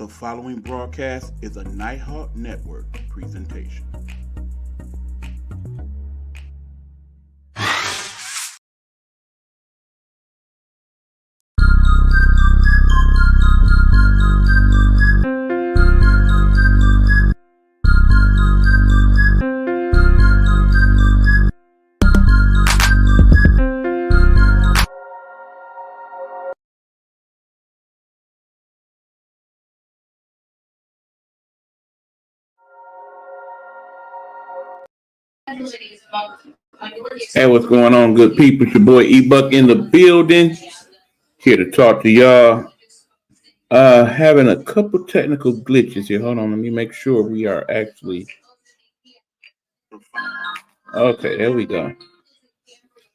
The following broadcast is a Nighthawk Network presentation. Hey, what's going on, good people? It's your boy E-Buck in the building. Here to talk to y'all. Having a couple technical glitches here. Hold on, let me make sure we are actually okay. There we go.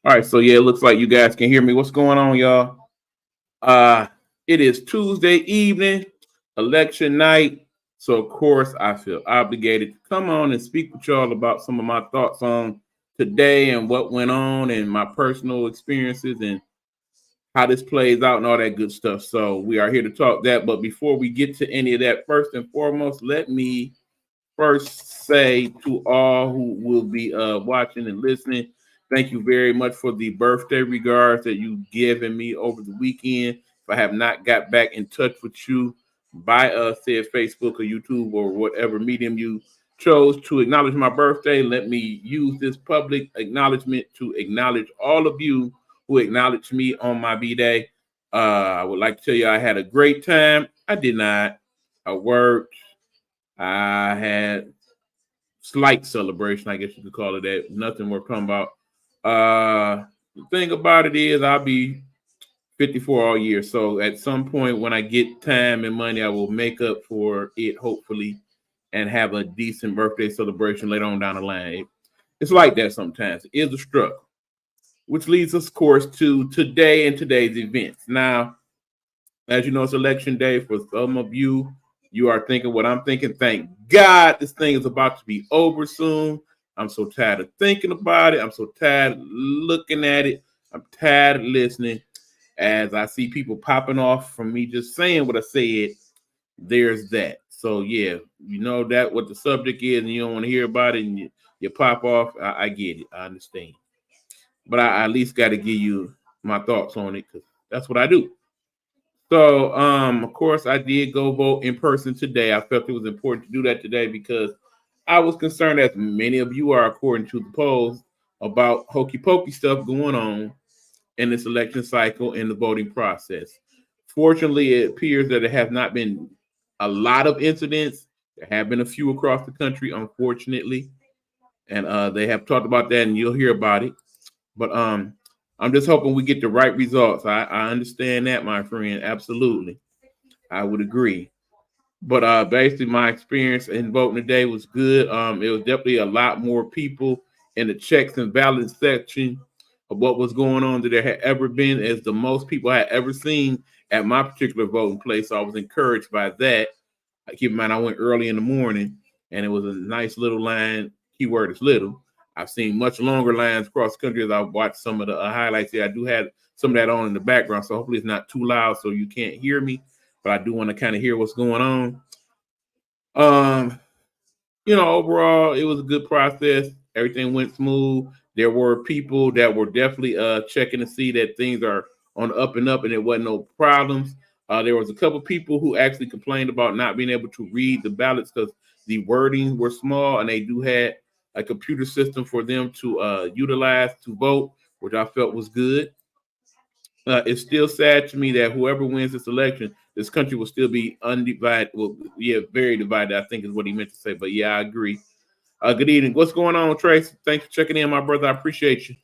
All right, so yeah, it looks like you guys can hear me. What's going on, y'all? Uh, it is Tuesday evening, election night. So of course I feel obligated to come on and speak with y'all about some of my thoughts on today and what went on and my personal experiences and how this plays out and all that good stuff. So we are here to talk that. But before we get to any of that, first and foremost, let me first say to all who will be watching and listening, thank you very much for the birthday regards that you've given me over the weekend. If I have not got back in touch with you by said Facebook or YouTube or whatever medium you chose to acknowledge my birthday, let me use this public acknowledgement to acknowledge all of you who acknowledged me on my B-Day. I would like to tell you I had a great time. I did not. I worked. I had slight celebration, I guess you could call it that. Nothing we're talking about. The thing about it is I'll be 54 all year. So at some point when I get time and money, I will make up for it, hopefully, and have a decent birthday celebration later on down the line. It's like that sometimes. It is a struggle. Which leads us, of course, to today and today's events. Now, as you know, it's election day. For some of you, you are thinking what I'm thinking. Thank God this thing is about to be over soon. I'm so tired of thinking about it. I'm so tired of looking at it. I'm tired of listening. As I see people popping off from me just saying what I said, there's that. So, yeah, you know that what the subject is and you don't want to hear about it and you pop off. I get it. I understand. But I at least got to give you my thoughts on it because that's what I do. So, of course, I did go vote in person today. I felt it was important to do that today because I was concerned, as many of you are, according to the polls, about hokey pokey stuff going on in this election cycle and the voting process. Fortunately, it appears that there have not been a lot of incidents. There have been a few across the country, unfortunately, and they have talked about that, and you'll hear about it. But I'm just hoping we get the right results. I understand that, my friend. Absolutely. I would agree. But basically my experience in voting today was good. It was definitely a lot more people in the checks and balance section of what was going on than there had ever been, as the most people I had ever seen at my particular voting place. So I was encouraged by that. Keep in mind, I went early in the morning and it was a nice little line. Keyword is little. I've seen much longer lines across the country as I've watched some of the highlights here. I do have some of that on in the background, so hopefully it's not too loud so you can't hear me, but I do want to kind of hear what's going on. Overall, it was a good process. Everything went smooth. There were people that were definitely checking to see that things are on the up and up and there wasn't no problems. There was a couple people who actually complained about not being able to read the ballots because the wordings were small and they do have a computer system for them to utilize to vote, which I felt was good. It's still sad to me that whoever wins this election, this country will still be undivided. Well, yeah, very divided, I think is what he meant to say. But yeah, I agree. Good evening. What's going on, Trace? Thanks for checking in, my brother. I appreciate you.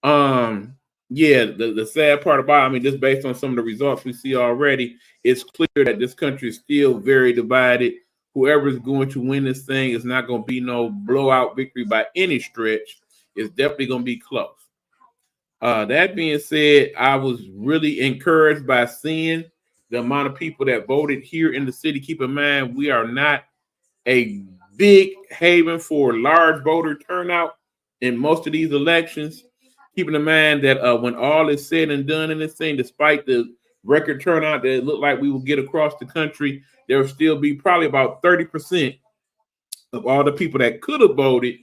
Um, yeah, the sad part about, I mean, just based on some of the results we see already, it's clear that this country is still very divided. Whoever is going to win this thing is not going to be no blowout victory by any stretch. It's definitely going to be close. That being said, I was really encouraged by seeing the amount of people that voted here in the city. Keep in mind, we are not a big haven for large voter turnout in most of these elections. Keeping in mind that when all is said and done in this thing, despite the record turnout that it looked like we would get across the country, there will still be probably about 30% of all the people that could have voted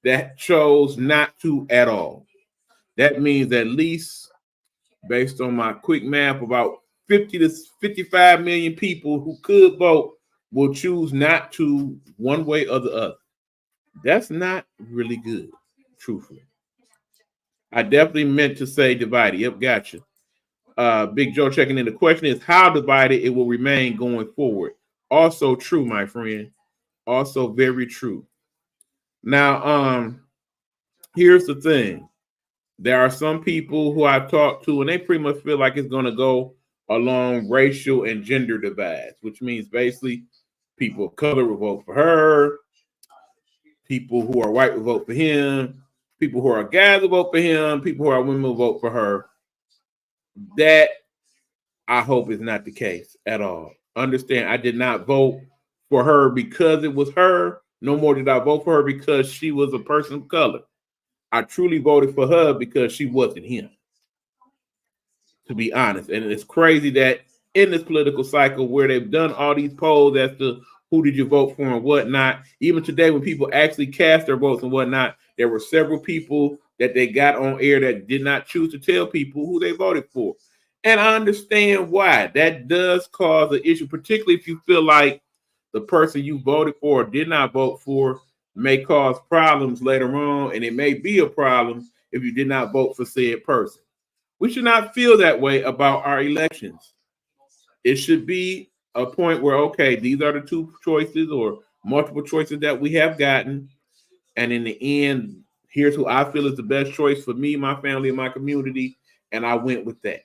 that chose not to at all. That means at least, based on my quick math, about 50 to 55 million people who could vote will choose not to one way or the other. That's not really good, truthfully. I definitely meant to say divided. Yep, gotcha. Big Joe checking in. The question is how divided it will remain going forward. Also true, my friend. Also very true. Now, here's the thing. There are some people who I've talked to, and they pretty much feel like it's going to go along racial and gender divides, which means basically people of color will vote for her, people who are white will vote for him, people who are guys will vote for him, people who are women will vote for her. That I hope is not the case at all. Understand, I did not vote for her because it was her. No more did I vote for her because she was a person of color. I truly voted for her because she wasn't him, to be honest. And it's crazy that in this political cycle where they've done all these polls as to who did you vote for and whatnot, even today when people actually cast their votes and whatnot, there were several people that they got on air that did not choose to tell people who they voted for. And I understand why. That does cause an issue, particularly if you feel like the person you voted for or did not vote for may cause problems later on, and it may be a problem if you did not vote for said person. We should not feel that way about our elections. It should be a point where, okay, these are the two choices or multiple choices that we have gotten. And in the end, here's who I feel is the best choice for me, my family, and my community. And I went with that.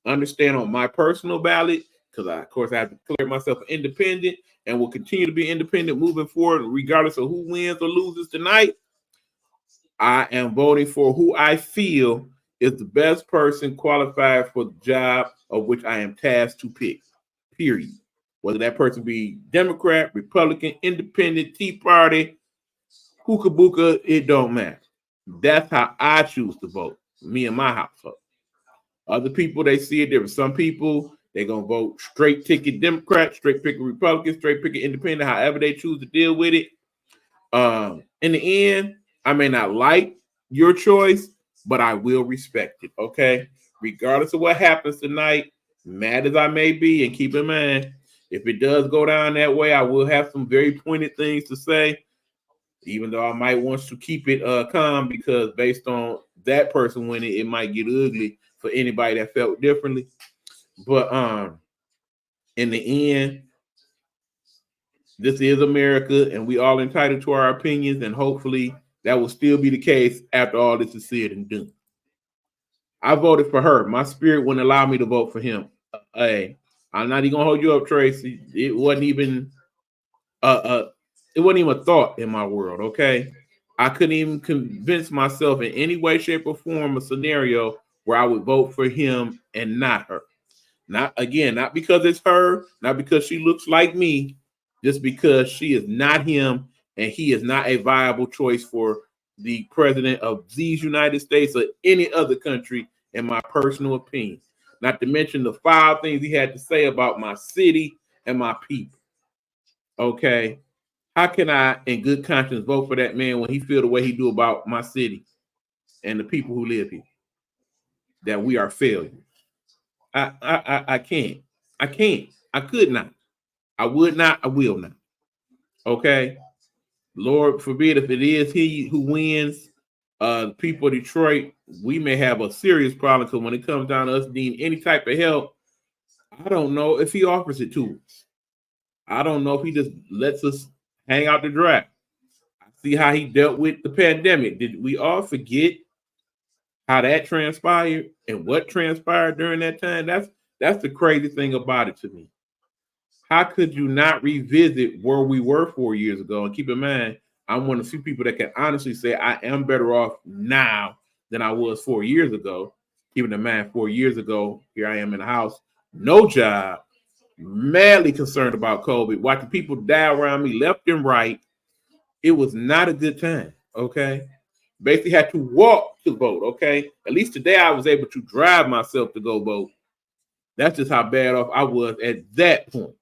Understand on my personal ballot, because of course, I have declared myself independent and will continue to be independent moving forward, regardless of who wins or loses tonight. I am voting for who I feel is the best person qualified for the job of which I am tasked to pick, period. Whether that person be Democrat, Republican, Independent, Tea Party, Hookah it don't matter. That's how I choose to vote, me and my household. Other people, they see it different. Some people, they're going to vote straight ticket Democrat, straight picket Republican, straight picket Independent, however they choose to deal with it. In the end, I may not like your choice, but I will respect it, okay? Regardless of what happens tonight, mad as I may be, and keep in mind, if it does go down that way, I will have some very pointed things to say, even though I might want to keep it calm because based on that person winning, it might get ugly for anybody that felt differently. But in the end, this is America, and we all entitled to our opinions, and hopefully that will still be the case after all this is said and done. I voted for her. My spirit wouldn't allow me to vote for him. Hey, I'm not even gonna hold you up, Tracy. It wasn't even a thought in my world. Okay, I couldn't even convince myself in any way, shape, or form a scenario where I would vote for him and not her. Not because it's her, not because she looks like me, just because she is not him and he is not a viable choice for the president of these United States or any other country, in my personal opinion. Not to mention the 5 things he had to say about my city and my people. Okay. How can I, in good conscience, vote for that man when he feel the way he do about my city and the people who live here? That we are failures. I can't. I can't. I could not. I would not. I will not. Okay. Lord forbid if it is he who wins, the people of Detroit, we may have a serious problem because when it comes down to us needing any type of help, I don't know if he offers it to us. I don't know if he just lets us hang out the draft. I see how he dealt with the pandemic. Did we all forget how that transpired and what transpired during that time? That's the crazy thing about it to me. How could you not revisit where we were 4 years ago? And keep in mind, I'm one of the few people that can honestly say I am better off now than I was 4 years ago. Keeping in mind, 4 years ago, here I am in the house, no job, madly concerned about COVID, watching people die around me left and right. It was not a good time, okay? Basically had to walk to vote, okay? At least today I was able to drive myself to go vote. That's just how bad off I was at that point.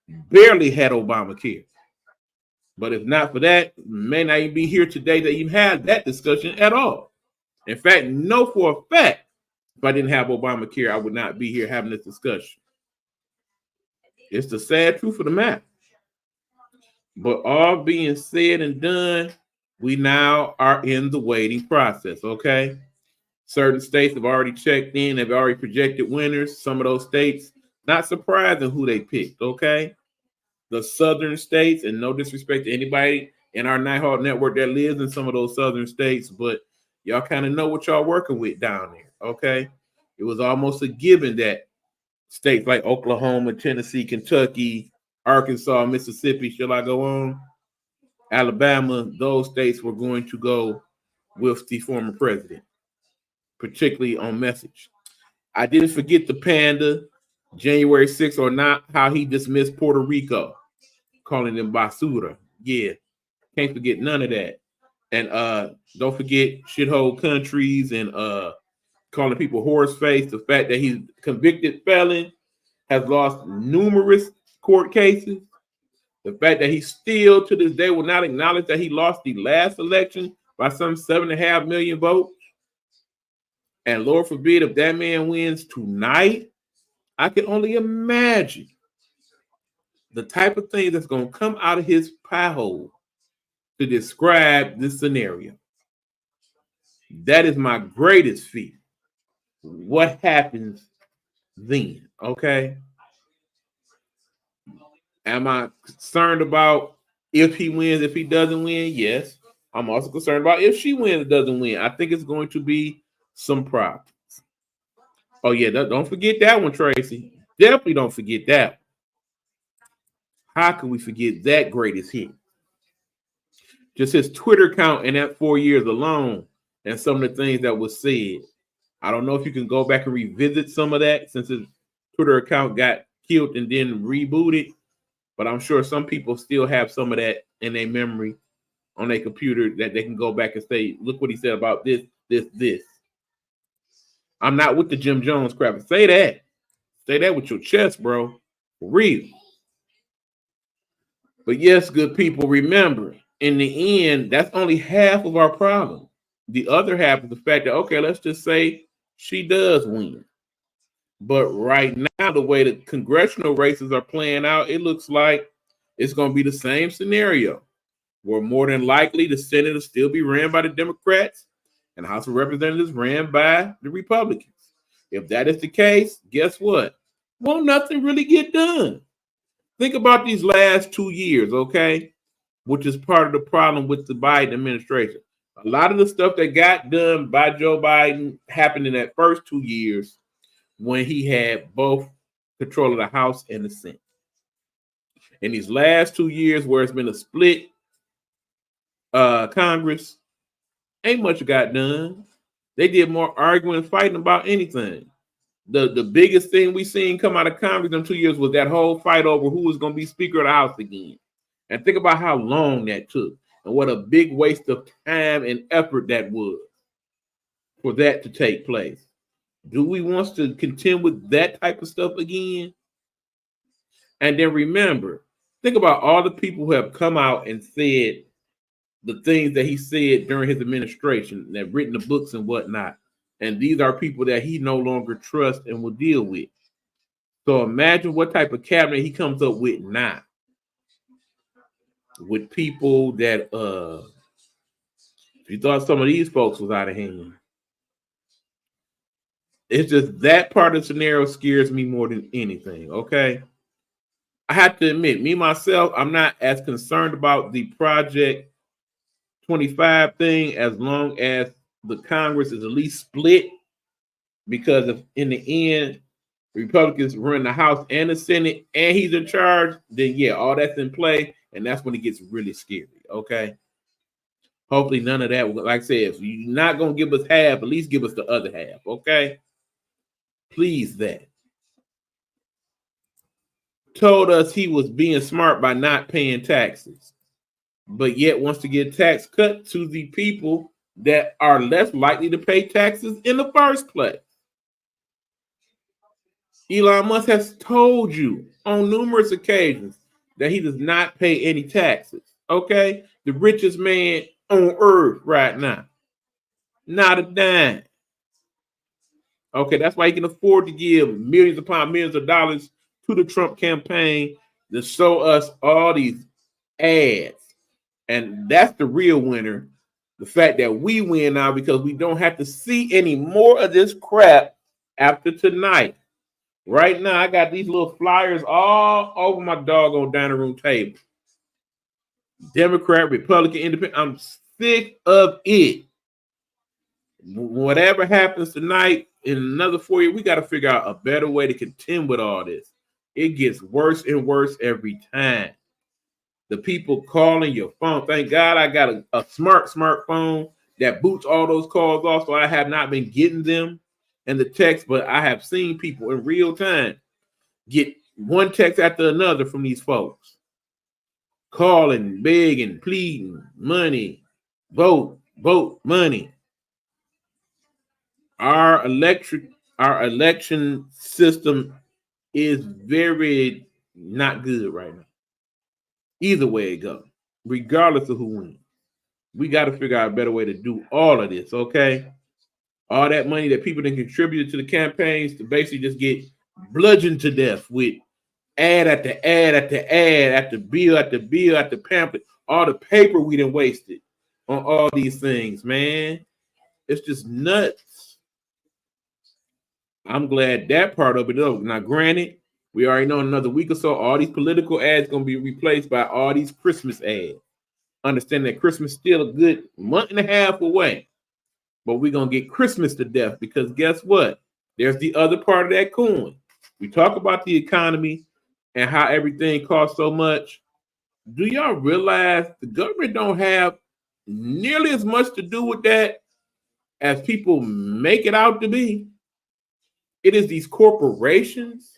Barely had Obamacare. But if not for that, may not even be here today to even have that discussion at all. In fact, know for a fact, if I didn't have Obamacare, I would not be here having this discussion. It's the sad truth of the matter. But all being said and done, we now are in the waiting process, okay? Certain states have already checked in, have already projected winners. Some of those states, not surprising who they picked, okay? The southern states, and no disrespect to anybody in our Nighthawk network that lives in some of those southern states, but y'all kind of know what y'all working with down there, okay? It was almost a given that states like Oklahoma, Tennessee, Kentucky, Arkansas, Mississippi, shall I go on? Alabama, those states were going to go with the former president, particularly on message. I didn't forget the panda, January 6th or not, how he dismissed Puerto Rico, calling them basura. Yeah, can't forget none of that. And don't forget shithole countries and calling people horse face. The fact that he's convicted felon, has lost numerous court cases. The fact that he still to this day will not acknowledge that he lost the last election by some 7.5 million votes. And Lord forbid if that man wins tonight, I can only imagine the type of thing that's going to come out of his pie hole to describe this scenario. That is my greatest fear. What happens then? Okay. Am I concerned about if he wins, if he doesn't win? Yes. I'm also concerned about if she wins or doesn't win. I think it's going to be some problems. Oh, yeah. Don't forget that one, Tracy. Definitely don't forget that. How can we forget that greatest hit? Just his Twitter account in that 4 years alone and some of the things that was said. I don't know if you can go back and revisit some of that since his Twitter account got killed and then rebooted. But I'm sure some people still have some of that in their memory on their computer that they can go back and say, look what he said about this, this, this. I'm not with the Jim Jones crap. Say that. Say that with your chest, bro. For real. But yes, good people, remember, in the end, that's only half of our problem. The other half is the fact that, okay, let's just say she does win. But right now, the way the congressional races are playing out, it looks like it's going to be the same scenario where more than likely the Senate will still be ran by the Democrats and the House of Representatives ran by the Republicans. If that is the case, guess what? Won't nothing really get done. Think about these last 2 years, okay? Which is part of the problem with the Biden administration. A lot of the stuff that got done by Joe Biden happened in that first 2 years when he had both control of the House and the Senate. In these last 2 years where it's been a split Congress, ain't much got done. They did more arguing and fighting about anything. The biggest thing we seen come out of Congress in 2 years was that whole fight over who was going to be Speaker of the House again. And think about how long that took and what a big waste of time and effort that was for that to take place. Do we want to contend with that type of stuff again? And then remember, think about all the people who have come out and said the things that he said during his administration, that written the books and whatnot. And these are people that he no longer trusts and will deal with. So imagine what type of cabinet he comes up with now. With people that if you thought some of these folks was out of hand. It's just that part of the scenario scares me more than anything, okay? I have to admit, me myself, I'm not as concerned about the Project 25 thing as long as the Congress is at least split, because if in the end Republicans run the House and the Senate and he's in charge, then yeah, all that's in play, and that's when it gets really scary, okay? Hopefully none of that, like I said, if you're not going to give us half, at least give us the other half, okay? Please that. Told us he was being smart by not paying taxes, but yet wants to get tax cut to the people that are less likely to pay taxes in the first place. Elon Musk has told you on numerous occasions that he does not pay any taxes. Okay? The richest man on earth right now. Not a dime. Okay, that's why he can afford to give millions upon millions of dollars to the Trump campaign to show us all these ads. And that's the real winner. The fact that we win now because we don't have to see any more of this crap after tonight. Right now, I got these little flyers all over my doggone dining room table. Democrat, Republican, Independent. I'm sick of it. Whatever happens tonight, in another 4 years, we got to figure out a better way to contend with all this. It gets worse and worse every time. The people calling your phone. Thank God I got a smartphone that boots all those calls off, so I have not been getting them and the text, but I have seen people in real time get one text after another from these folks. Calling, begging, pleading, money, vote, money. Our election system is very not good right now. Either way it goes, regardless of who wins. We got to figure out a better way to do all of this, okay? All that money that people then contributed to the campaigns to basically just get bludgeoned to death with ad after ad after ad after bill after bill after pamphlet, all the paper we done wasted on all these things, man. It's just nuts. I'm glad that part of it over. Now, granted, we already know in another week or so, all these political ads going to be replaced by all these Christmas ads. Understand that Christmas is still a good month and a half away. But we're going to get Christmas to death because guess what? There's the other part of that coin. We talk about the economy and how everything costs so much. Do y'all realize the government don't have nearly as much to do with that as people make it out to be? It is these corporations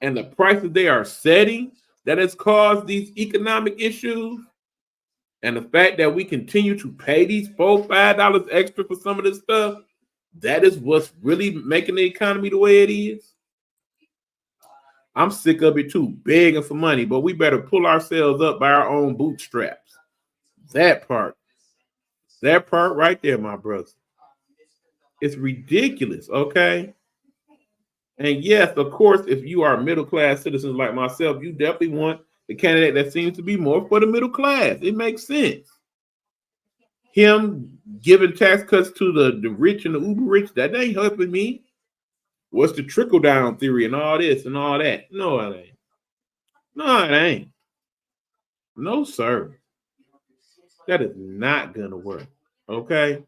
and the prices they are setting that has caused these economic issues. And the fact that we continue to pay these $4-5 extra for some of this stuff, that is what's really making the economy the way it is. I'm sick of it too, begging for money, but we better pull ourselves up by our own bootstraps. That part right there, my brother. It's ridiculous, okay? And yes, of course, if you are middle-class citizens like myself, you definitely want the candidate that seems to be more for the middle class. It makes sense. Him giving tax cuts to the rich and the uber rich, that ain't helping me. What's the trickle-down theory and all this and all that? No, it ain't. No, it ain't. No, sir. That is not going to work, okay?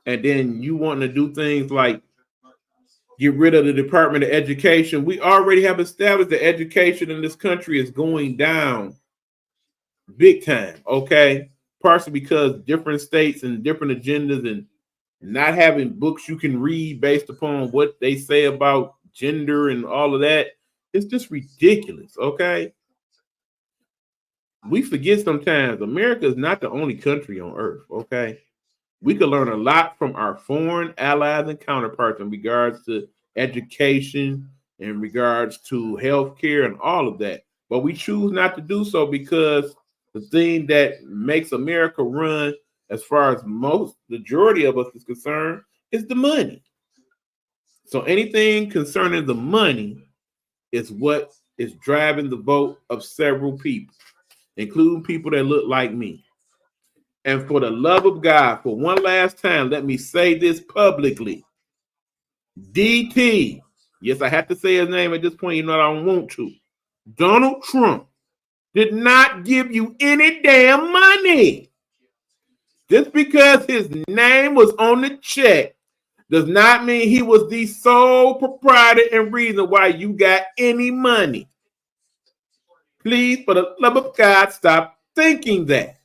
And then you want to do things like get rid of the Department of Education. We already have established that education in this country is going down big time, okay? Partially because different states and different agendas and not having books you can read based upon what they say about gender and all of that. It's just ridiculous, okay? We forget sometimes America is not the only country on earth, okay? We could learn a lot from our foreign allies and counterparts in regards to education, in regards to healthcare and all of that. But we choose not to do so because the thing that makes America run, as far as majority of us is concerned, is the money. So anything concerning the money is what is driving the vote of several people, including people that look like me. And for the love of God, for one last time, let me say this publicly. DT, yes, I have to say his name at this point, I don't want to. Donald Trump did not give you any damn money. Just because his name was on the check does not mean he was the sole proprietor and reason why you got any money. Please, for the love of God, stop thinking that.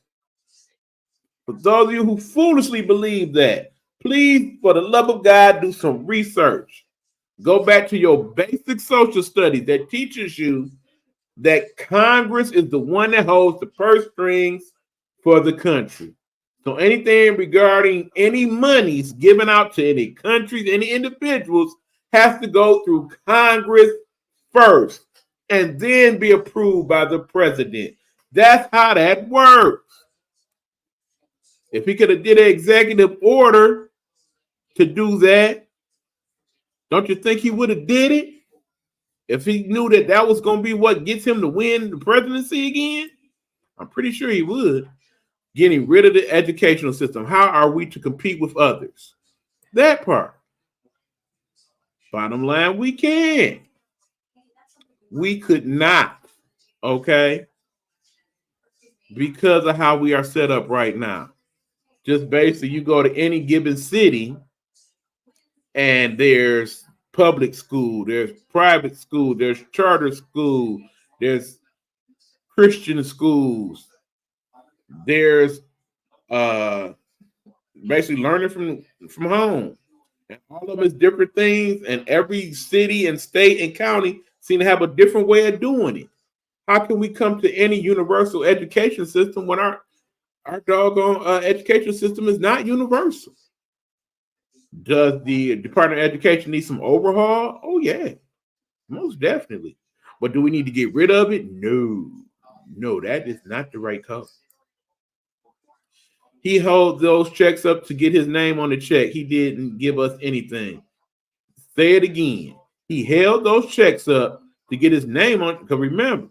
For those of you who foolishly believe that, please, for the love of God, do some research. Go back to your basic social studies that teaches you that Congress is the one that holds the purse strings for the country. So anything regarding any monies given out to any countries, any individuals, has to go through Congress first and then be approved by the president. That's how that works. If he could have did an executive order to do that, don't you think he would have did it? If he knew that that was going to be what gets him to win the presidency again, I'm pretty sure he would. Getting rid of the educational system. How are we to compete with others? That part. Bottom line, we can't. We could not. Okay? Because of how we are set up right now. Just basically, you go to any given city and there's public school, there's private school, there's charter school, there's Christian schools, there's basically learning from home. And all of them is different things, and every city and state and county seem to have a different way of doing it. How can we come to any universal education system when our doggone education system is not universal? Does the Department of Education need some overhaul? Oh, yeah, most definitely. But do we need to get rid of it? No, that is not the right call. He held those checks up to get his name on the check. He didn't give us anything. Say it again. He held those checks up to get his name on it. Because remember,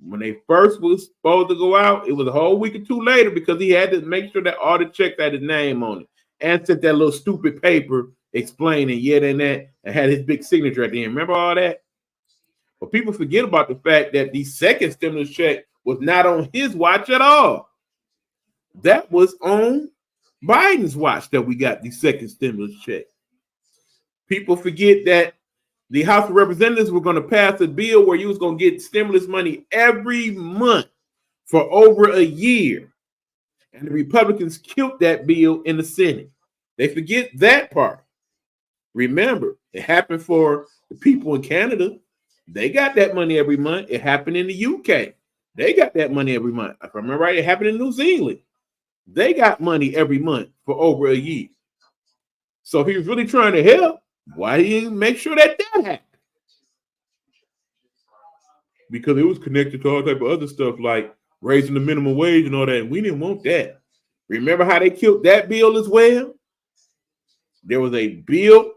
when they first was supposed to go out, it was a whole week or two later because he had to make sure that all the checks had his name on it. And sent that little stupid paper explaining yet and that and had his big signature at the end. Remember all that? But people forget about the fact that the second stimulus check was not on his watch at all. That was on Biden's watch that we got the second stimulus check. People forget that the House of Representatives were going to pass a bill where you was going to get stimulus money every month for over a year. And the Republicans killed that bill in the Senate. They forget that part. Remember, it happened for the people in Canada. They got that money every month. It happened in the UK. They got that money every month. If I remember right, it happened in New Zealand. They got money every month for over a year. So if he was really trying to help, why didn't he make sure that happened? Because it was connected to all type of other stuff like raising the minimum wage and all that. And we didn't want that. Remember how they killed that bill as well? There was a bill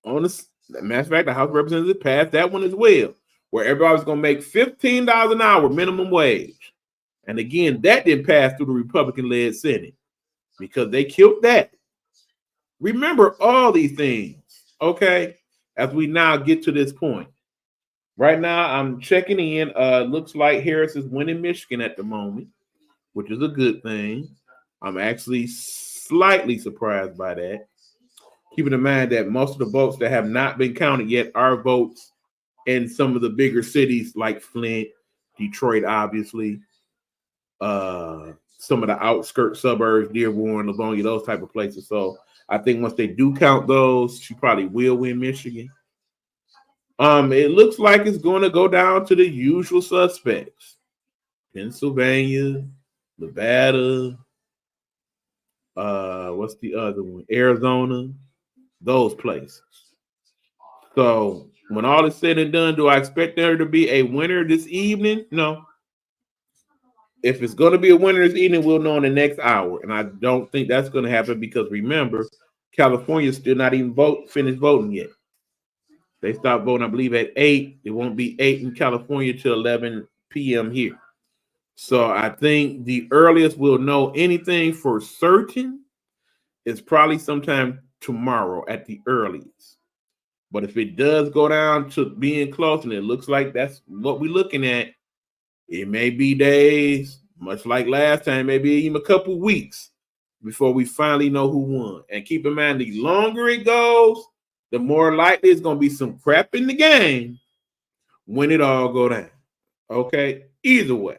on the matter of fact, the House of Representatives passed that one as well, where everybody was going to make $15 an hour minimum wage. And again, that didn't pass through the Republican-led Senate because they killed that. Remember all these things, okay, as we now get to this point. Right now, I'm checking in. Looks like Harris is winning Michigan at the moment, which is a good thing. I'm actually slightly surprised by that. Keeping in mind that most of the votes that have not been counted yet are votes in some of the bigger cities like Flint, Detroit, obviously, some of the outskirt suburbs, Dearborn, Livonia, those type of places. So I think once they do count those, she probably will win Michigan. It looks like it's going to go down to the usual suspects: Pennsylvania, Nevada. What's the other one? Arizona. Those places. So when all is said and done, do I expect there to be a winner this evening? No. If it's going to be a winner this evening, we'll know in the next hour. And I don't think that's going to happen because remember, California's still not even finished voting yet. They start voting, I believe, at 8. It won't be 8 in California till 11 p.m. here. So I think the earliest we'll know anything for certain is probably sometime tomorrow at the earliest. But if it does go down to being close, and it looks like that's what we're looking at, it may be days, much like last time, maybe even a couple weeks before we finally know who won. And keep in mind, the longer it goes, the more likely it's going to be some crap in the game when it all go down. Okay? Either way.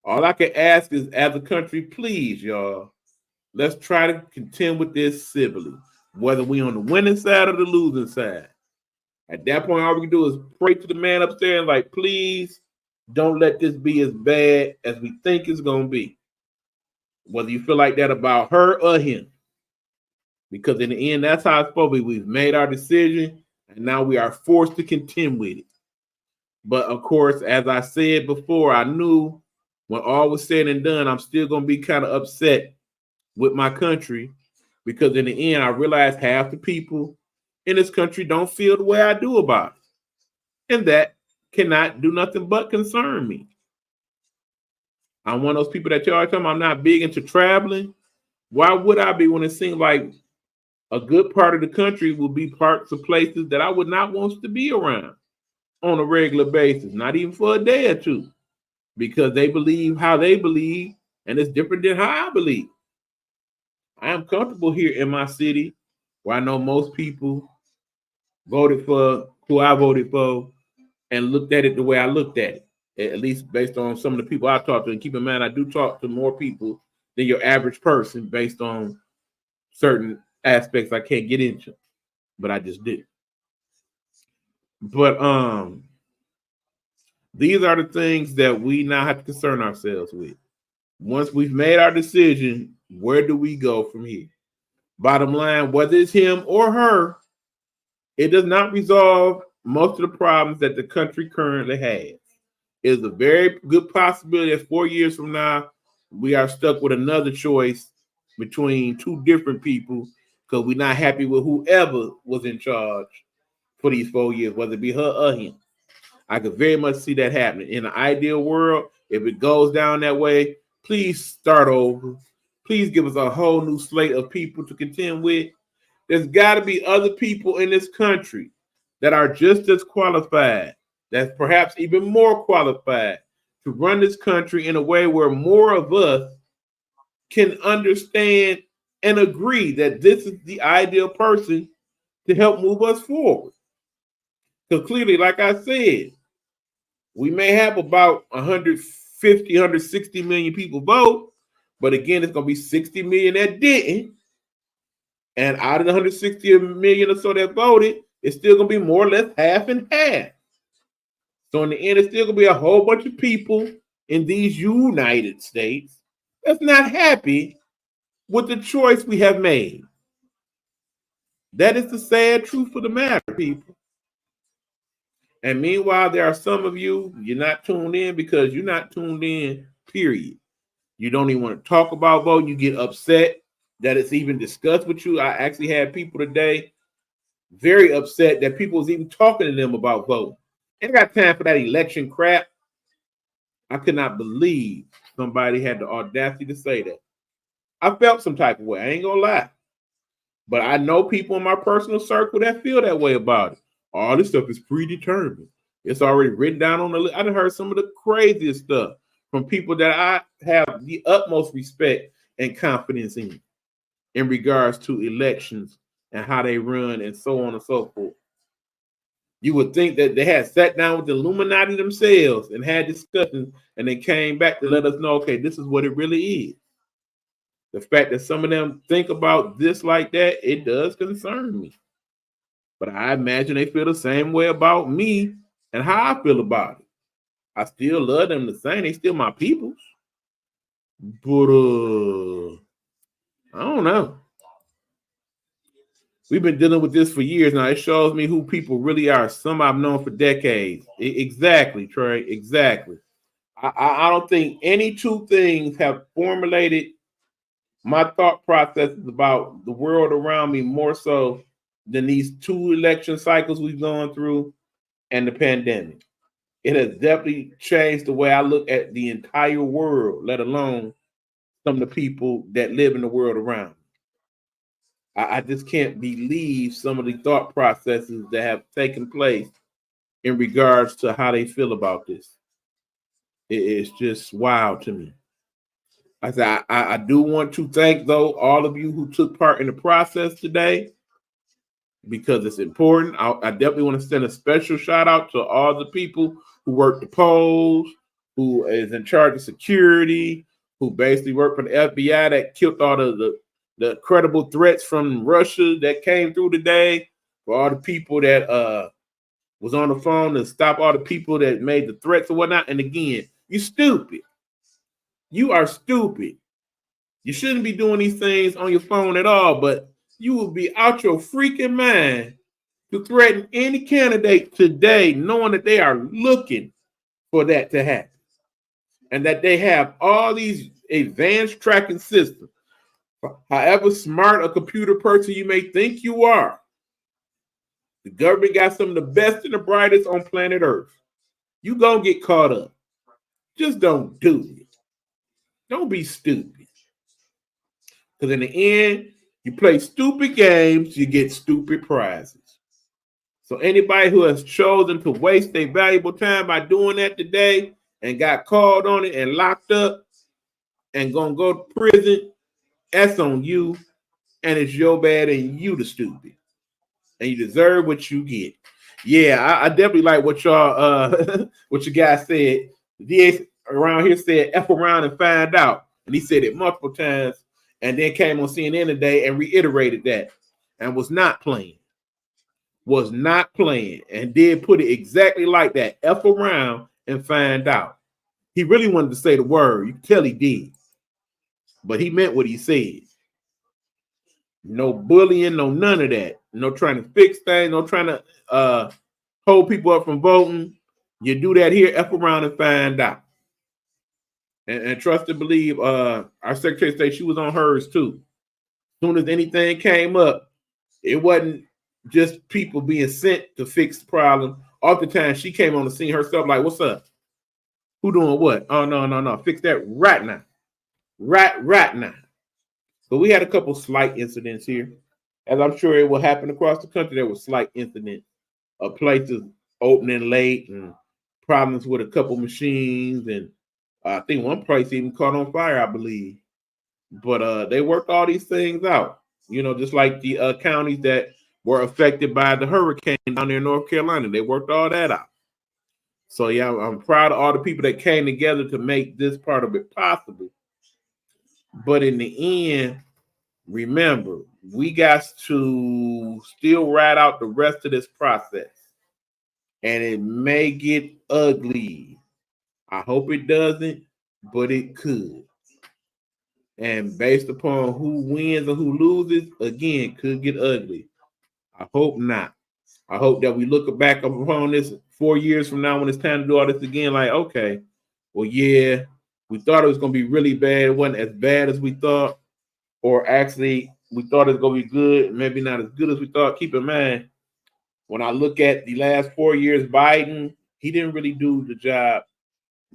All I can ask is, as a country, please, y'all, let's try to contend with this civilly, whether we on the winning side or the losing side. At that point, all we can do is pray to the man upstairs and like, please don't let this be as bad as we think it's going to be. Whether you feel like that about her or him. Because in the end, that's how it's supposed to be. We've made our decision, and now we are forced to contend with it. But of course, as I said before, I knew when all was said and done, I'm still going to be kind of upset with my country, because in the end, I realized half the people in this country don't feel the way I do about it. And that cannot do nothing but concern me. I'm one of those people that y'all tell me I'm not big into traveling. Why would I be when it seems like a good part of the country will be parts of places that I would not want to be around on a regular basis, not even for a day or two, because they believe how they believe, and it's different than how I believe. I am comfortable here in my city, where I know most people voted for who I voted for and looked at it the way I looked at it, at least based on some of the people I talked to. And keep in mind, I do talk to more people than your average person based on certain aspects I can't get into, but I just did. But these are the things that we now have to concern ourselves with. Once we've made our decision, where do we go from here? Bottom line, whether it's him or her, it does not resolve most of the problems that the country currently has. It is a very good possibility that 4 years from now, we are stuck with another choice between two different people because we're not happy with whoever was in charge for these 4 years, whether it be her or him. I could very much see that happening. In an ideal world, if it goes down that way, please start over. Please give us a whole new slate of people to contend with. There's got to be other people in this country that are just as qualified, that's perhaps even more qualified to run this country in a way where more of us can understand and agree that this is the ideal person to help move us forward. Because clearly, like I said, we may have about 150, 160 million people vote, but again, it's going to be 60 million that didn't. And out of the 160 million or so that voted, it's still going to be more or less half and half. So in the end, it's still going to be a whole bunch of people in these United States that's not happy with the choice we have made. That is the sad truth of the matter, people. And meanwhile, there are some of you, you're not tuned in because you're not tuned in, period. You don't even want to talk about voting. You get upset that it's even discussed with you. I actually had people today very upset that people was even talking to them about voting. Ain't got time for that election crap. I could not believe somebody had the audacity to say that. I felt some type of way. I ain't gonna lie. But I know people in my personal circle that feel that way about it. All this stuff is predetermined. It's already written down on the list. I done heard some of the craziest stuff from people that I have the utmost respect and confidence in regards to elections and how they run and so on and so forth. You would think that they had sat down with the Illuminati themselves and had discussions, and they came back to let us know, okay, this is what it really is. The fact that some of them think about this like that, it does concern me. But I imagine they feel the same way about me and how I feel about it. I still love them the same. They still my peoples. But I don't know. We've been dealing with this for years now. It shows me who people really are. Some I've known for decades. Exactly, Trey. Exactly. I don't think any two things have formulated my thought processes about the world around me more so than these two election cycles we've gone through and the pandemic. It has definitely changed the way I look at the entire world, let alone some of the people that live in the world around me. I just can't believe some of the thought processes that have taken place in regards to how they feel about this. It's just wild to me. I said, I do want to thank, though, all of you who took part in the process today because it's important. I definitely want to send a special shout out to all the people who worked the polls, who is in charge of security, who basically worked for the FBI that killed all the credible threats from Russia that came through today, for all the people that was on the phone to stop all the people that made the threats and whatnot. And again, you stupid. You are stupid. You shouldn't be doing these things on your phone at all, but You will be out your freaking mind to threaten any candidate today, knowing that they are looking for that to happen. And that they have all these advanced tracking systems. However smart a computer person you may think you are, the government got some of the best and the brightest on planet Earth. You gonna get caught up. Just don't do it. Don't be stupid. Because in the end, you play stupid games, you get stupid prizes. So anybody who has chosen to waste their valuable time by doing that today and got called on it and locked up and gonna go to prison, that's on you, and it's your bad and you the stupid. And you deserve what you get. Yeah, I definitely like what y'all what you guys said. The DA around here said F around and find out. And he said it multiple times and then came on CNN today and reiterated that and was not playing. And did put it exactly like that. F around and find out. He really wanted to say the word. You can tell he did. But he meant what he said. No bullying, no none of that. No trying to fix things, no trying to hold people up from voting. You do that here, F around and find out. And trust and believe, our Secretary of State, she was on hers too. As soon as anything came up, it wasn't just people being sent to fix the problem. Oftentimes, she came on the scene herself like, what's up? Who doing what? Oh, no. Fix that right now. Right now. But we had a couple slight incidents here. As I'm sure it will happen across the country, there was slight incidents of places opening late and problems with a couple machines. And I think one place even caught on fire, I believe. But they worked all these things out, just like the counties that were affected by the hurricane down there in North Carolina. They worked all that out. So, yeah, I'm proud of all the people that came together to make this part of it possible. But in the end, remember, we got to still ride out the rest of this process. And it may get ugly. I hope it doesn't, but it could. And based upon who wins and who loses, again, could get ugly. I hope not. I hope that we look back upon this 4 years from now when it's time to do all this again, like, okay, well, yeah, we thought it was going to be really bad. It wasn't as bad as we thought. Or actually, we thought it was going to be good, maybe not as good as we thought. Keep in mind, when I look at the last 4 years, Biden, he didn't really do the job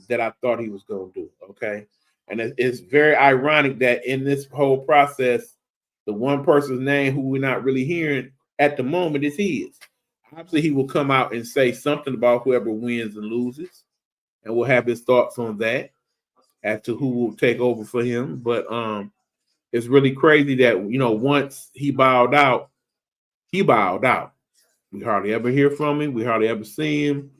that I thought he was going to do, okay? And it's very ironic that in this whole process, the one person's name who we're not really hearing at the moment is his. Obviously, he will come out and say something about whoever wins and loses, and we'll have his thoughts on that as to who will take over for him. But it's really crazy that, once he bowed out, he bowed out. We hardly ever hear from him. We hardly ever see him.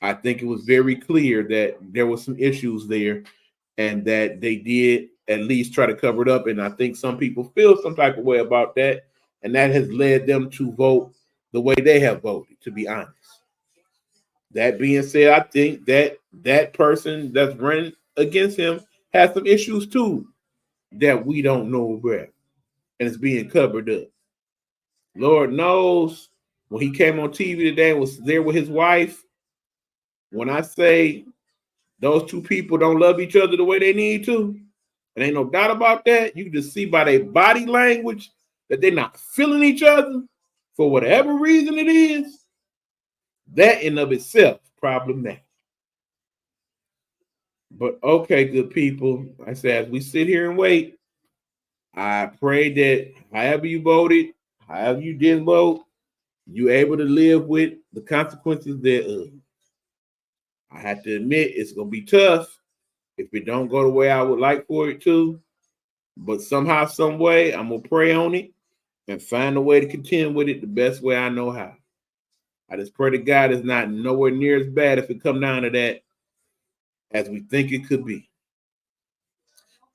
I think it was very clear that there was some issues there and that they did at least try to cover it up. And I think some people feel some type of way about that. And that has led them to vote the way they have voted, to be honest. That being said, I think that that person that's running against him has some issues too that we don't know about. And it's being covered up. Lord knows when he came on TV today and was there with his wife, when I say those two people don't love each other the way they need to, and ain't no doubt about that, you can just see by their body language that they're not feeling each other for whatever reason it is. That in of itself problematic. But okay, good people. I said, as we sit here and wait, I pray that however you voted, however you did vote, you able to live with the consequences thereof. I have to admit, it's going to be tough if it don't go the way I would like for it to. But somehow, some way, I'm going to pray on it and find a way to contend with it the best way I know how. I just pray to God it's not nowhere near as bad if it come down to that as we think it could be.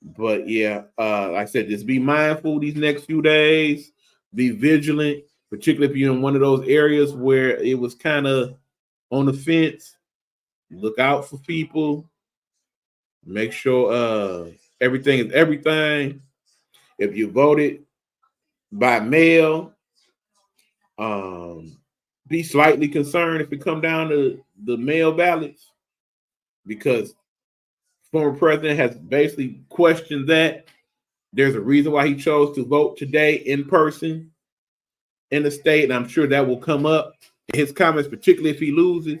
But yeah, like I said, just be mindful these next few days. Be vigilant, particularly if you're in one of those areas where it was kind of on the fence. Look out for people. Make sure everything is everything. If you voted by mail. Be slightly concerned if it come down to the mail ballots, because former president has basically questioned that. There's a reason why he chose to vote today in person in the state, and I'm sure that will come up in his comments, particularly if he loses,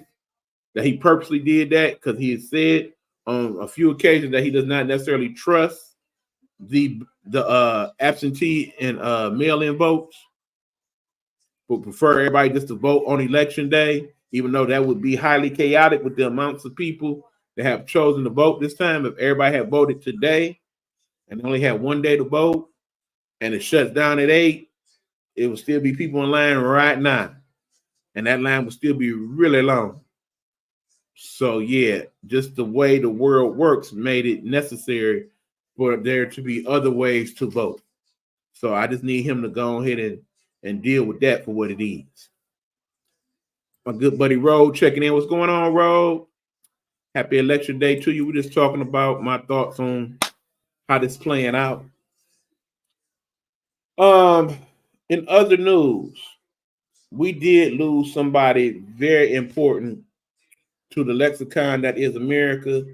that he purposely did that because he has said on a few occasions that he does not necessarily trust the absentee and mail-in votes, but prefer everybody just to vote on election day, even though that would be highly chaotic with the amounts of people that have chosen to vote this time. If everybody had voted today and only had one day to vote and it shuts down at 8, it would still be people in line right now. And that line would still be really long. So, yeah, just the way the world works made it necessary for there to be other ways to vote. So I just need him to go ahead and deal with that for what it is. My good buddy Rode checking in. What's going on, Rode? Happy election day to you. We're just talking about my thoughts on how this playing out. In other news, we did lose somebody very important to the lexicon that is America.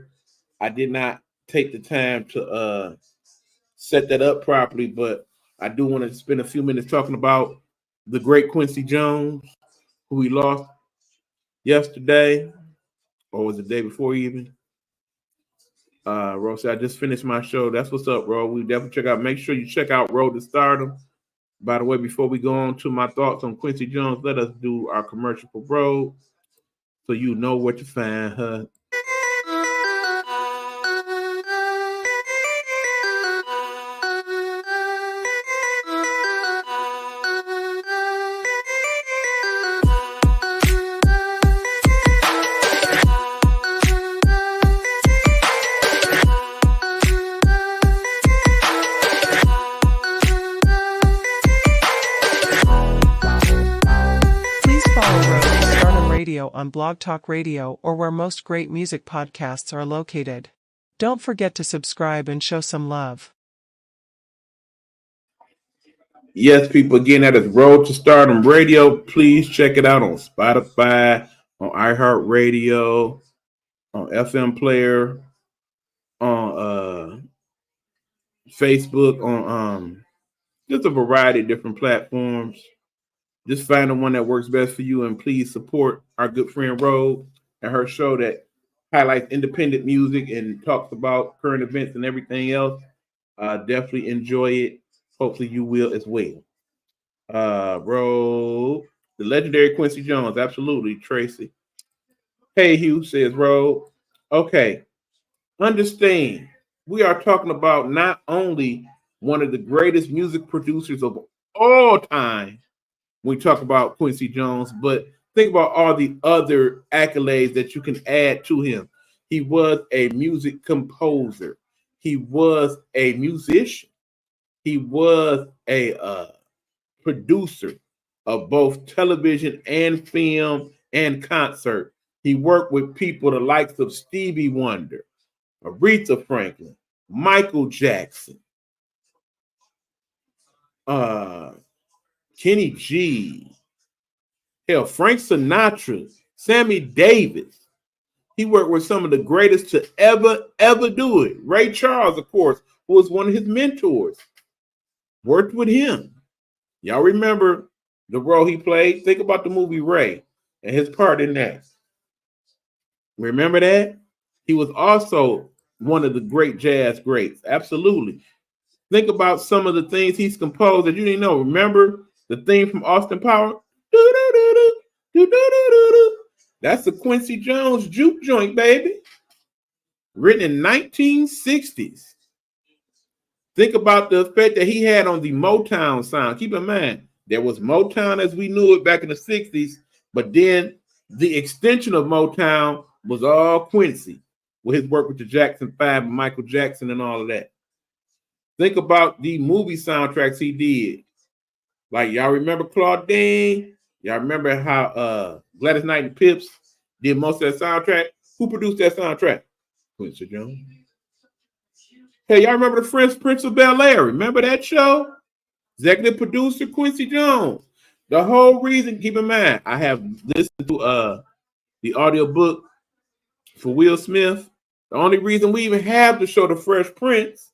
I did not take the time to set that up properly, but I do want to spend a few minutes talking about the great Quincy Jones, who we lost yesterday, or was it the day before even? Ro said, I just finished my show. That's what's up, Ro. We definitely make sure you check out Road to Stardom. By the way, before we go on to my thoughts on Quincy Jones, let us do our commercial for Road so you know where to find her. On Blog Talk Radio or where most great music podcasts are located. Don't forget to subscribe and show some love. Yes, people, again, that is Road to Stardom Radio. Please check it out on Spotify, on iHeartRadio, on FM Player, on Facebook, on just a variety of different platforms. Just find the one that works best for you, and please support our good friend Road and her show that highlights independent music and talks about current events and everything else. Definitely enjoy it. Hopefully you will as well. Road, the legendary Quincy Jones, absolutely, Tracy. Hey, Hugh, says Road. Okay, understand, we are talking about not only one of the greatest music producers of all time, when we talk about Quincy Jones, but think about all the other accolades that you can add to him. He was a music composer. He was a musician. He was a producer of both television and film and concert. He worked with people the likes of Stevie Wonder, Aretha Franklin, Michael Jackson, Kenny G, hell, Frank Sinatra, Sammy Davis. He worked with some of the greatest to ever do it. Ray Charles, of course, who was one of his mentors, worked with him. Y'all remember the role he played? Think about the movie Ray and his part in that. Remember that? He was also one of the great jazz greats. Absolutely. Think about some of the things he's composed that you didn't know. Remember the theme from Austin Powers? That's the Quincy Jones juke joint, baby. Written in 1960s. Think about the effect that he had on the Motown sound. Keep in mind, there was Motown as we knew it back in the 60s, but then the extension of Motown was all Quincy with his work with the Jackson 5 and Michael Jackson and all of that. Think about the movie soundtracks he did. Like, y'all remember Claudine? Y'all remember how Gladys Knight and Pips did most of that soundtrack? Who produced that soundtrack? Quincy Jones. Hey, y'all remember the Fresh Prince of Bel-Air? Remember that show? Executive producer Quincy Jones. The whole reason, keep in mind, I have listened to the audio book for Will Smith. The only reason we even have to show the Fresh Prince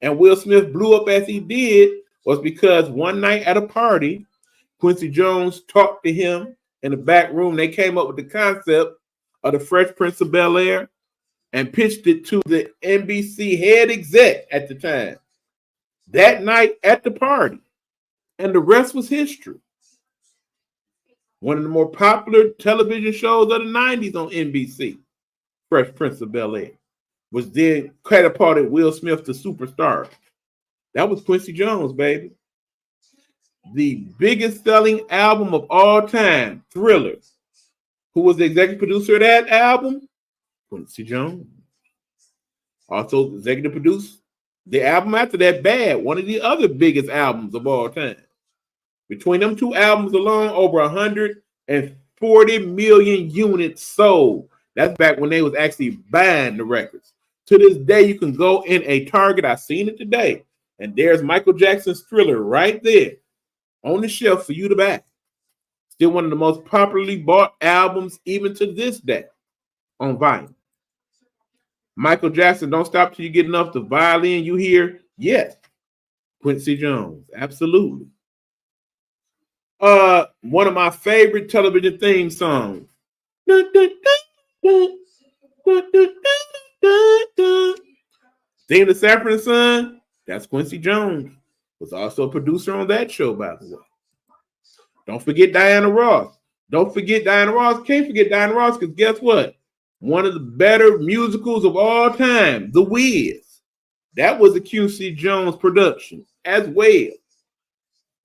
and Will Smith blew up as he did was because one night at a party, Quincy Jones talked to him in the back room. They came up with the concept of the Fresh Prince of Bel-Air and pitched it to the NBC head exec at the time. That night at the party. And the rest was history. One of the more popular television shows of the 90s on NBC, Fresh Prince of Bel-Air, was then catapulted Will Smith to superstar. That was Quincy Jones, baby. The biggest selling album of all time, Thriller. Who was the executive producer of that album? Quincy Jones. Also executive produced the album after that, Bad, one of the other biggest albums of all time. Between them two albums alone, over 140 million units sold. That's back when they was actually buying the records. To this day, you can go in a Target. I seen it today. And there's Michael Jackson's Thriller right there on the shelf for you to buy. Still one of the most popularly bought albums even to this day on vinyl. Michael Jackson, Don't Stop Till You Get Enough. The violin you hear, yes. Quincy Jones, absolutely. One of my favorite television theme songs. Theme to Sanford and Son, that's Quincy Jones. Was also a producer on that show, by the way. Don't forget Diana Ross. Don't forget Diana Ross. Can't forget Diana Ross because guess what? One of the better musicals of all time, The Wiz. That was a Quincy Jones production as well.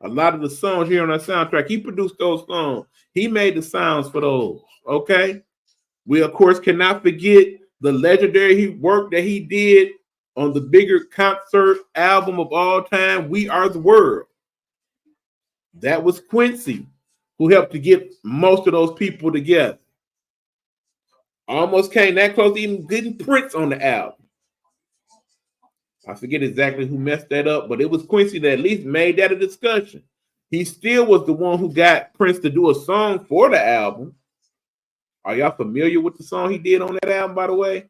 A lot of the songs here on that soundtrack, he produced those songs. He made the sounds for those, okay? We, of course, cannot forget the legendary work that he did on the bigger concert album of all time, We Are the World. That was Quincy who helped to get most of those people together. Almost came that close to even getting Prince on the album. I forget exactly who messed that up, but it was Quincy that at least made that a discussion. He still was the one who got Prince to do a song for the album. Are y'all familiar with the song he did on that album, by the way?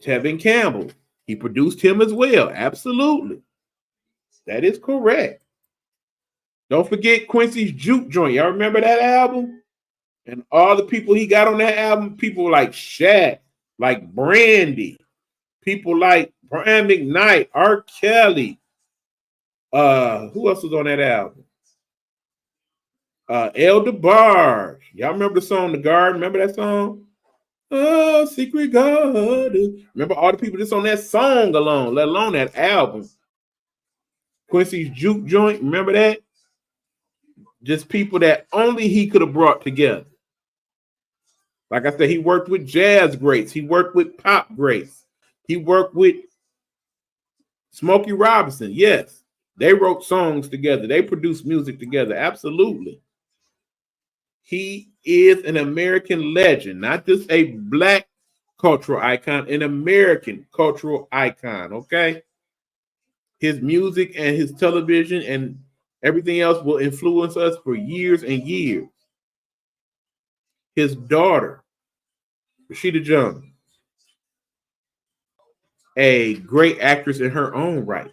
Tevin Campbell. He produced him as well. Absolutely. That is correct. Don't forget Quincy's Juke Joint. Y'all remember that album? And all the people he got on that album, people like Shaq, like Brandy, people like Brian McKnight, R. Kelly. Who else was on that album? El DeBarge. Y'all remember the song The Garden? Remember that song? Oh, Secret Garden. Remember all the people just on that song alone, let alone that album. Quincy's Juke Joint, remember that? Just people that only he could have brought together. Like I said, he worked with jazz greats. He worked with pop greats. He worked with Smokey Robinson. Yes, they wrote songs together. They produced music together. Absolutely. He is an American legend, not just a black cultural icon, an American cultural icon, okay? His music and his television and everything else will influence us for years and years. His daughter, Rashida Jones, a great actress in her own right.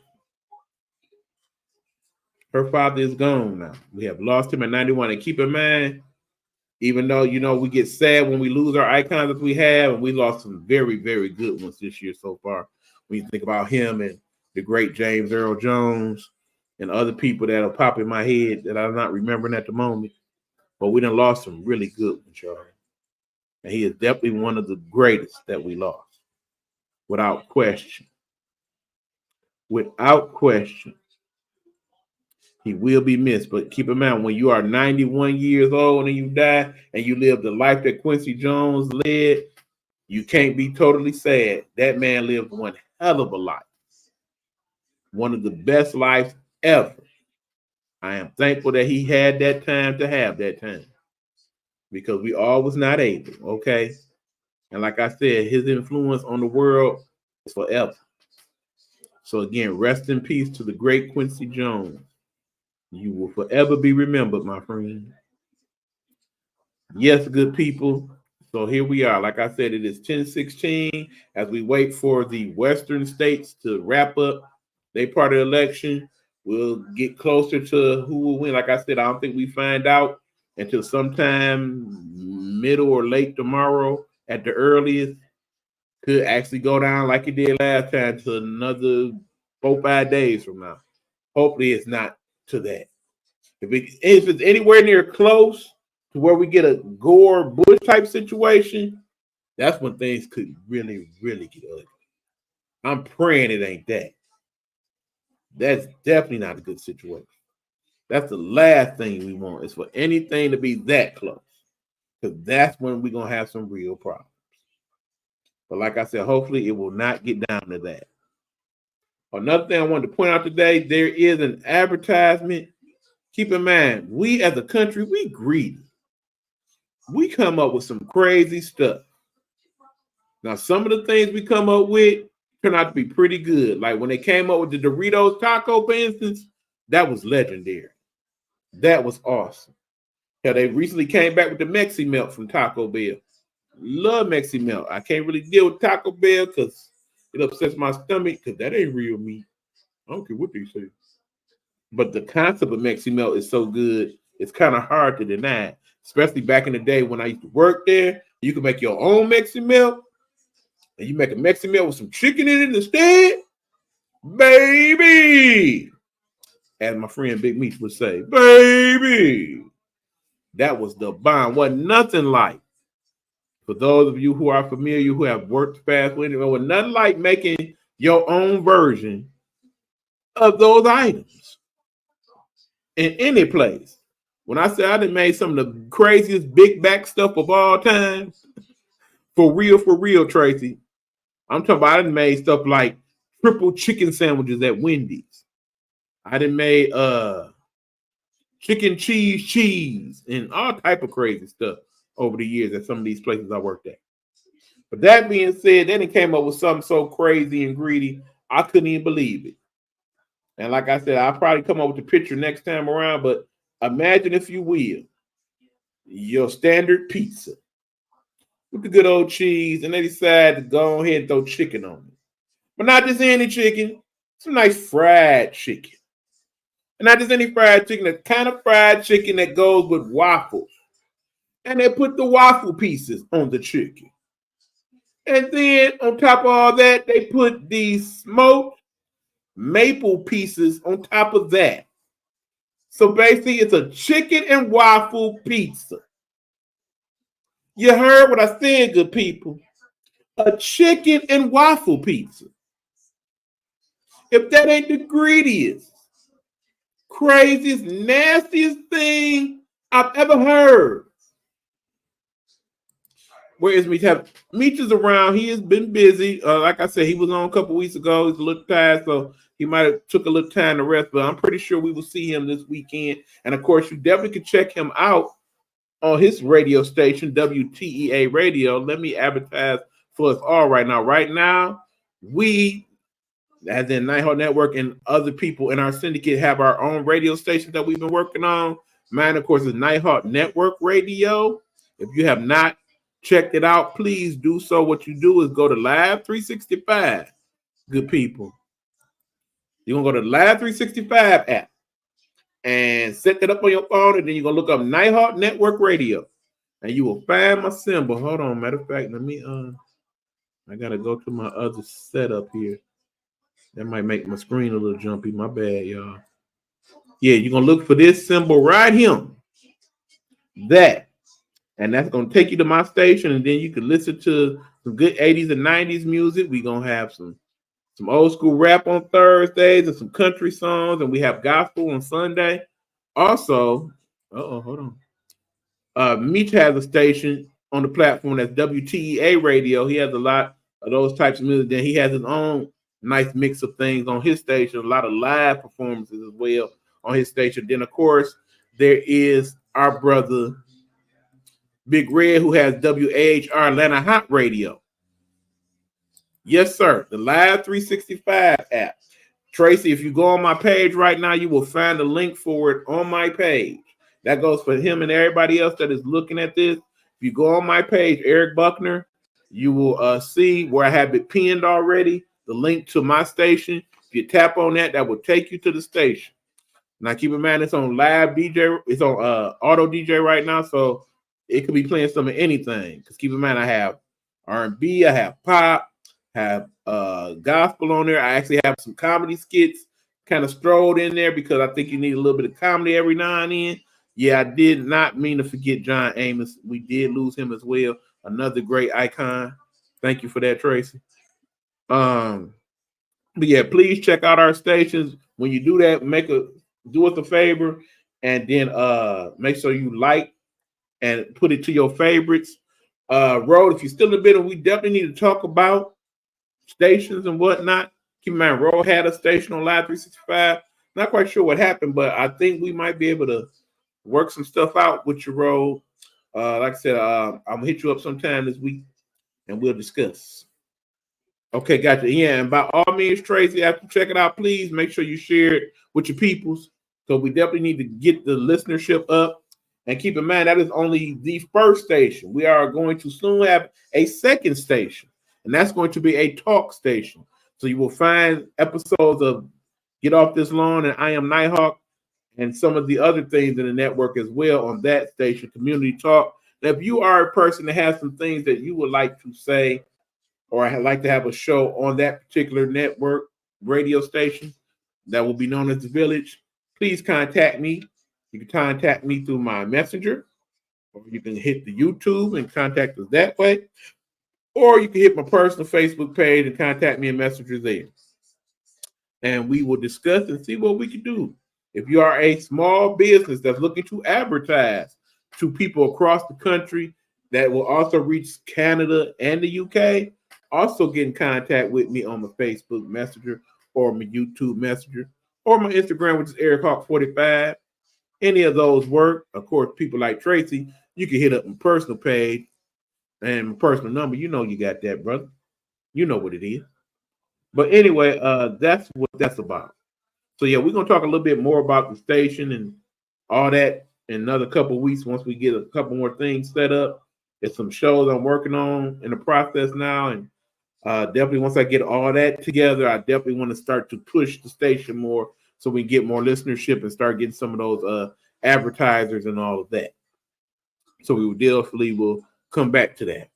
Her father is gone now. We have lost him at 91. And keep in mind, even though, you know, we get sad when we lose our icons that we have, and we lost some very, very good ones this year so far. When you think about him and the great James Earl Jones and other people that'll pop in my head that I'm not remembering at the moment. But we done lost some really good ones, y'all. And he is definitely one of the greatest that we lost. Without question. Without question. He will be missed. But keep in mind, when you are 91 years old and you die and you live the life that Quincy Jones led, you can't be totally sad. That man lived one hell of a life. One of the best lives ever. I am thankful that he had that time to have that time. Because we all was not able, okay? And like I said, his influence on the world is forever. So again, rest in peace to the great Quincy Jones. You will forever be remembered, my friend. Yes, good people. So here we are. Like I said, it is 10:16 as we wait for the Western states to wrap up their part of the election. We'll get closer to who will win. Like I said, I don't think we find out until sometime middle or late tomorrow at the earliest. Could actually go down like it did last time to another 4 or 5 days from now. Hopefully, it's not to that. If it's anywhere near close to where we get a Gore Bush type situation, that's when things could really, really get ugly. I'm praying it ain't that. That's definitely not a good situation. That's the last thing we want is for anything to be that close. Because that's when we're going to have some real problems. But like I said, hopefully it will not get down to that. Another thing I wanted to point out today, there is an advertisement. Keep in mind, we as a country, we greedy. We come up with some crazy stuff. Now, some of the things we come up with turn out to be pretty good. Like when they came up with the Doritos taco, for instance, that was legendary. That was awesome. Hell, they recently came back with the Mexi Melt from Taco Bell. Love Mexi Melt. I can't really deal with Taco Bell because it upsets my stomach because that ain't real meat. I don't care what they say. But the concept of Mexi Melt is so good, it's kind of hard to deny. Especially back in the day when I used to work there. You could make your own Mexi Melt. And you make a Mexi Melt with some chicken in it instead. Baby! As my friend Big Meat would say, baby! That was the bomb. Wasn't nothing like. For those of you who are familiar, who have worked fast with it, it was nothing like making your own version of those items in any place. When I say I done made some of the craziest big back stuff of all time, for real, Tracy, I'm talking about I done made stuff like triple chicken sandwiches at Wendy's. I done made chicken cheese and all type of crazy stuff over the years at some of these places I worked at. But that being said, then it came up with something so crazy and greedy, I couldn't even believe it. And like I said, I'll probably come up with the picture next time around, but imagine, if you will, your standard pizza with the good old cheese, and they decide to go ahead and throw chicken on it. But not just any chicken, some nice fried chicken. And not just any fried chicken, the kind of fried chicken that goes with waffles. And they put the waffle pieces on the chicken. And then on top of all that, they put these smoked maple pieces on top of that. So basically, it's a chicken and waffle pizza. You heard what I said, good people. A chicken and waffle pizza. If that ain't the greediest, craziest, nastiest thing I've ever heard. Where is Meech? Meech is around. He has been busy. Like I said, he was on a couple weeks ago. He's a little tired, so he might have took a little time to rest. But I'm pretty sure we will see him this weekend. And of course, you definitely can check him out on his radio station, WTEA Radio. Let me advertise for us all right now. Right now, we, as in Nighthawk Network and other people in our syndicate, have our own radio station that we've been working on. Mine, of course, is Nighthawk Network Radio. If you have not checked it out, please do so. What you do is go to Live 365, good people. You're going to go to Live 365 app and set that up on your phone, and then you're going to look up Nighthawk Network Radio, and you will find my symbol. Hold on, matter of fact, let me, I got to go to my other setup here. That might make my screen a little jumpy. My bad, y'all. Yeah, you're going to look for this symbol right here. That. And that's going to take you to my station, and then you can listen to some good 80s and 90s music. We're going to have some old school rap on Thursdays and some country songs, and we have gospel on Sunday. Also, hold on. Meech has a station on the platform that's WTEA Radio. He has a lot of those types of music. Then he has his own nice mix of things on his station, a lot of live performances as well on his station. Then, of course, there is our brother Big Red, who has WAHR Atlanta Hot Radio. Yes, sir. The Live 365 app. Tracy, if you go on my page right now, you will find a link for it on my page. That goes for him and everybody else that is looking at this. If you go on my page, Eric Buckner, you will see where I have it pinned already, the link to my station. If you tap on that, that will take you to the station. Now, keep in mind, it's on live DJ. It's on auto DJ right now, so it could be playing some of anything. Because keep in mind, I have R&B, I have pop, have gospel on there. I actually have some comedy skits kind of strolled in there because I think you need a little bit of comedy every now and then. Yeah, I did not mean to forget John Amos. We did lose him as well. Another great icon. Thank you for that, Tracy. But yeah, please check out our stations. When you do that, do us a favor and then make sure you like and put it to your favorites. Road, if you're still in the middle, we definitely need to talk about stations and whatnot. Keep in mind, Road had a station on Live 365. Not quite sure what happened, but I think we might be able to work some stuff out with your Road. Like I said, I'm gonna hit you up sometime this week and we'll discuss. Okay, gotcha. Yeah, and by all means, Tracy, after you check it out, please make sure you share it with your peoples. So we definitely need to get the listenership up. And keep in mind, that is only the first station. We are going to soon have a second station, and that's going to be a talk station. So you will find episodes of Get Off This Lawn and I Am Nighthawk and some of the other things in the network as well on that station, Community Talk. Now, if you are a person that has some things that you would like to say, or I'd like to have a show on that particular network radio station that will be known as The Village, please contact me. You can contact me through my messenger, or you can hit the YouTube and contact us that way, or you can hit my personal Facebook page and contact me in Messenger there. And we will discuss and see what we can do. If you are a small business that's looking to advertise to people across the country that will also reach Canada and the UK, also get in contact with me on my Facebook Messenger or my YouTube Messenger or my Instagram, which is EricHawk45. Any of those work. Of course, people like Tracy, you can hit up my personal page and my personal number. You know you got that, brother. You know what it is. But anyway, that's what that's about. So yeah, we're gonna talk a little bit more about the station and all that in another couple of weeks once we get a couple more things set up. There's some shows I'm working on in the process now, and definitely once I get all that together, I definitely want to start to push the station more so we can get more listenership and start getting some of those advertisers and all of that. So we definitely will come back to that.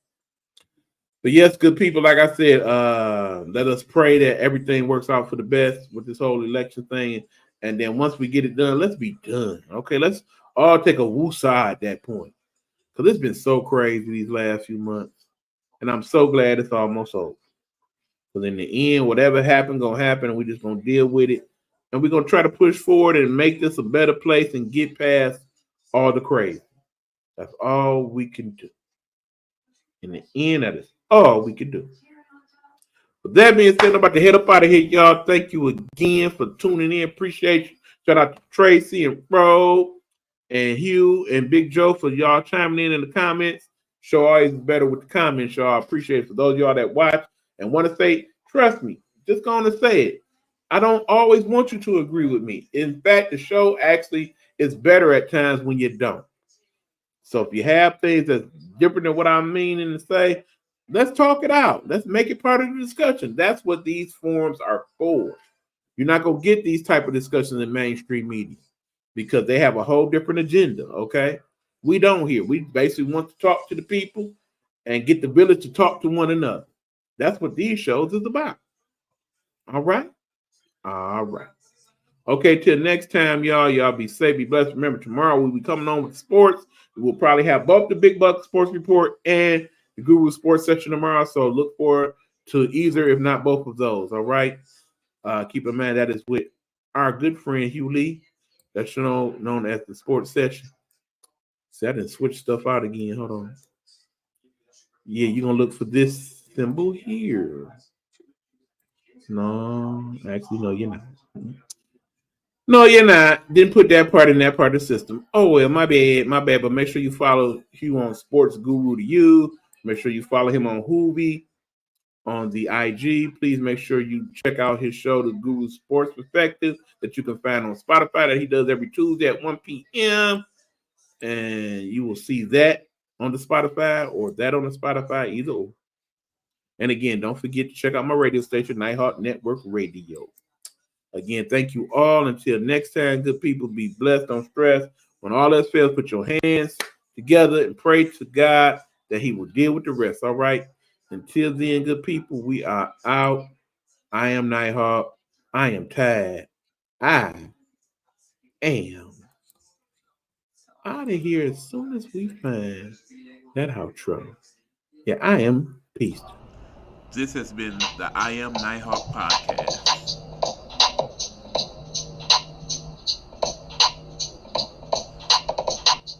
But yes, good people, like I said, let us pray that everything works out for the best with this whole election thing. And then once we get it done, let's be done. Okay, let's all take a woosah at that point. Because it's been so crazy these last few months. And I'm so glad it's almost over. Because in the end, whatever happened, gonna happen, and we're just gonna deal with it. And we're gonna try to push forward and make this a better place and get past all the crazy. That's all we can do. In the end, that is all we can do. With that being said, I'm about to head up out of here, y'all. Thank you again for tuning in. Appreciate you. Shout out to Tracy and Fro and Hugh and Big Joe for y'all chiming in the comments. Show always better with the comments, y'all. I appreciate it. For those of y'all that watch and want to say, trust me, just going to say it. I don't always want you to agree with me. In fact, the show actually is better at times when you don't. So if you have things that's different than what I'm meaning to say, let's talk it out. Let's make it part of the discussion. That's what these forums are for. You're not going to get these type of discussions in mainstream media because they have a whole different agenda, okay? We don't here. We basically want to talk to the people and get the village to talk to one another. That's what these shows is about. All right? All right. Okay, till next time, y'all. Y'all be safe, be blessed. Remember, tomorrow we'll be coming on with sports. We'll probably have both the Big Buck Sports Report and the Guru Sports Section tomorrow. So look forward to either, if not both of those. All right. Keep in mind that is with our good friend Hugh Lee. That's known as the Sports Session. See, I didn't switch stuff out again. Hold on. Yeah, you're gonna look for this symbol here. No, actually, no, you're not. No, you're not. Didn't put that part in that part of the system. Oh, well, my bad. But make sure you follow Hugh on Sports Guru to You. Make sure you follow him on Hoovie, on the IG. Please make sure you check out his show, The Guru Sports Perspective, that you can find on Spotify, that he does every Tuesday at 1 p.m. And you will see that on the Spotify or that on the Spotify, either or. And again, don't forget to check out my radio station, Nighthawk Network Radio. Again, thank you all. Until next time, good people, be blessed, don't stress. When all else fails, put your hands together and pray to God that he will deal with the rest, all right? Until then, good people, we are out. I am Nighthawk. I am tired. I am out of here as soon as we find that outro. Yeah, I am. Peace. This has been the I Am Nighthawk podcast.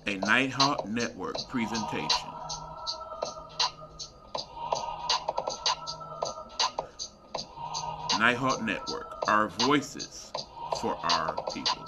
A Nighthawk Network presentation. Nighthawk Network, our voices for our people.